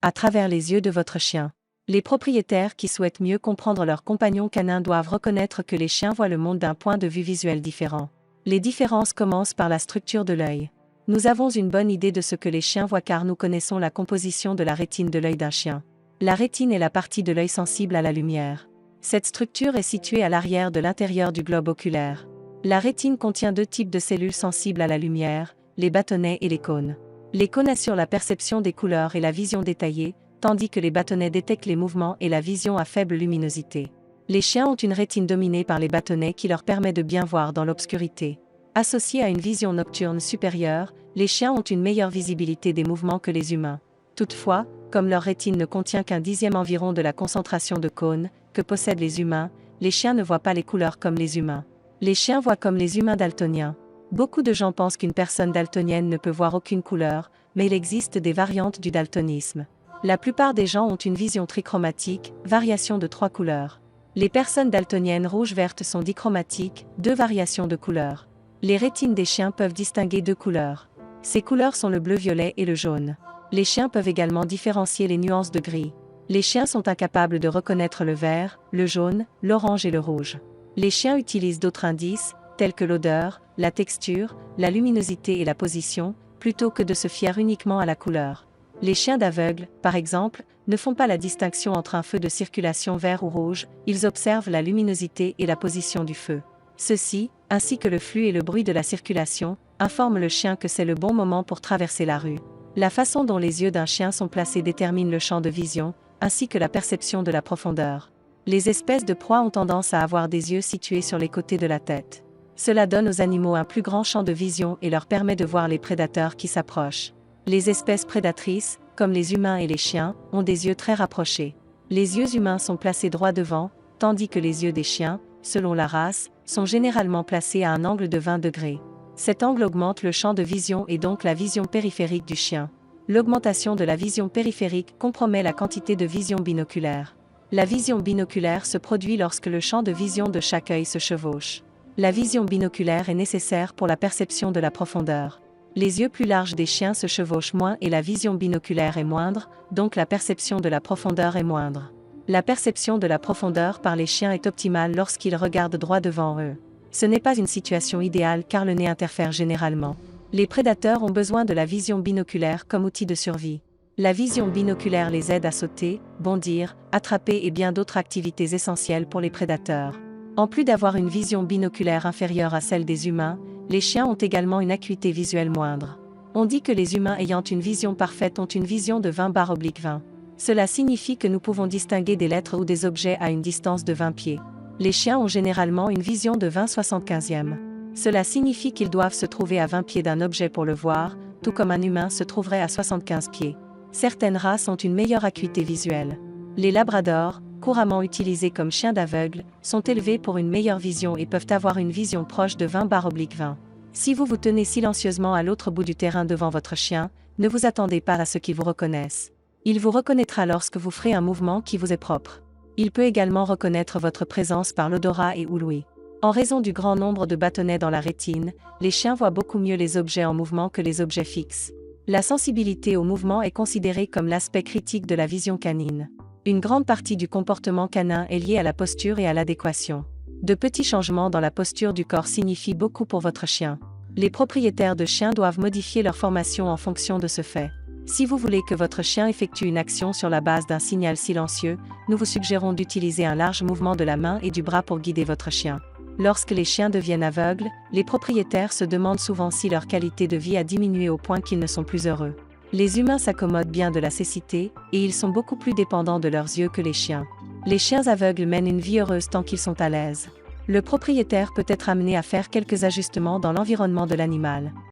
à travers les yeux de votre chien. Les propriétaires qui souhaitent mieux comprendre leurs compagnons canins doivent reconnaître que les chiens voient le monde d'un point de vue visuel différent. Les différences commencent par la structure de l'œil. Nous avons une bonne idée de ce que les chiens voient car nous connaissons la composition de la rétine de l'œil d'un chien. La rétine est la partie de l'œil sensible à la lumière. Cette structure est située à l'arrière de l'intérieur du globe oculaire. La rétine contient deux types de cellules sensibles à la lumière, les bâtonnets et les cônes. Les cônes assurent la perception des couleurs et la vision détaillée, tandis que les bâtonnets détectent les mouvements et la vision à faible luminosité. Les chiens ont une rétine dominée par les bâtonnets qui leur permet de bien voir dans l'obscurité. Associés à une vision nocturne supérieure, les chiens ont une meilleure visibilité des mouvements que les humains. Toutefois, comme leur rétine ne contient qu'un dixième environ de la concentration de cônes que possèdent les humains, les chiens ne voient pas les couleurs comme les humains. Les chiens voient comme les humains daltoniens. Beaucoup de gens pensent qu'une personne daltonienne ne peut voir aucune couleur, mais il existe des variantes du daltonisme. La plupart des gens ont une vision trichromatique, variation de 3 couleurs. Les personnes daltoniennes rouge-verte sont dichromatiques, 2 variations de couleurs. Les rétines des chiens peuvent distinguer 2 couleurs. Ces couleurs sont le bleu-violet et le jaune. Les chiens peuvent également différencier les nuances de gris. Les chiens sont incapables de reconnaître le vert, le jaune, l'orange et le rouge. Les chiens utilisent d'autres indices, tels que l'odeur, la texture, la luminosité et la position, plutôt que de se fier uniquement à la couleur. Les chiens d'aveugle, par exemple, ne font pas la distinction entre un feu de circulation vert ou rouge, ils observent la luminosité et la position du feu. Ceci, ainsi que le flux et le bruit de la circulation, informent le chien que c'est le bon moment pour traverser la rue. La façon dont les yeux d'un chien sont placés détermine le champ de vision, ainsi que la perception de la profondeur. Les espèces de proies ont tendance à avoir des yeux situés sur les côtés de la tête. Cela donne aux animaux un plus grand champ de vision et leur permet de voir les prédateurs qui s'approchent. Les espèces prédatrices, comme les humains et les chiens, ont des yeux très rapprochés. Les yeux humains sont placés droit devant, tandis que les yeux des chiens, selon la race, sont généralement placés à un angle de 20 degrés. Cet angle augmente le champ de vision et donc la vision périphérique du chien. L'augmentation de la vision périphérique compromet la quantité de vision binoculaire. La vision binoculaire se produit lorsque le champ de vision de chaque œil se chevauche. La vision binoculaire est nécessaire pour la perception de la profondeur. Les yeux plus larges des chiens se chevauchent moins et la vision binoculaire est moindre, donc la perception de la profondeur est moindre. La perception de la profondeur par les chiens est optimale lorsqu'ils regardent droit devant eux. Ce n'est pas une situation idéale car le nez interfère généralement. Les prédateurs ont besoin de la vision binoculaire comme outil de survie. La vision binoculaire les aide à sauter, bondir, attraper et bien d'autres activités essentielles pour les prédateurs. En plus d'avoir une vision binoculaire inférieure à celle des humains, les chiens ont également une acuité visuelle moindre. On dit que les humains ayant une vision parfaite ont une vision de 20/20. Cela signifie que nous pouvons distinguer des lettres ou des objets à une distance de 20 pieds. Les chiens ont généralement une vision de 20/75. Cela signifie qu'ils doivent se trouver à 20 pieds d'un objet pour le voir, tout comme un humain se trouverait à 75 pieds. Certaines races ont une meilleure acuité visuelle. Les labradors, couramment utilisés comme chiens d'aveugle, sont élevés pour une meilleure vision et peuvent avoir une vision proche de 20/20. Si vous vous tenez silencieusement à l'autre bout du terrain devant votre chien, ne vous attendez pas à ce qu'il vous reconnaisse. Il vous reconnaîtra lorsque vous ferez un mouvement qui vous est propre. Il peut également reconnaître votre présence par l'odorat et ou l'ouïe. En raison du grand nombre de bâtonnets dans la rétine, les chiens voient beaucoup mieux les objets en mouvement que les objets fixes. La sensibilité au mouvement est considérée comme l'aspect critique de la vision canine. Une grande partie du comportement canin est liée à la posture et à l'adéquation. De petits changements dans la posture du corps signifient beaucoup pour votre chien. Les propriétaires de chiens doivent modifier leur formation en fonction de ce fait. Si vous voulez que votre chien effectue une action sur la base d'un signal silencieux, nous vous suggérons d'utiliser un large mouvement de la main et du bras pour guider votre chien. Lorsque les chiens deviennent aveugles, les propriétaires se demandent souvent si leur qualité de vie a diminué au point qu'ils ne sont plus heureux. Les humains s'accommodent bien de la cécité, et ils sont beaucoup plus dépendants de leurs yeux que les chiens. Les chiens aveugles mènent une vie heureuse tant qu'ils sont à l'aise. Le propriétaire peut être amené à faire quelques ajustements dans l'environnement de l'animal.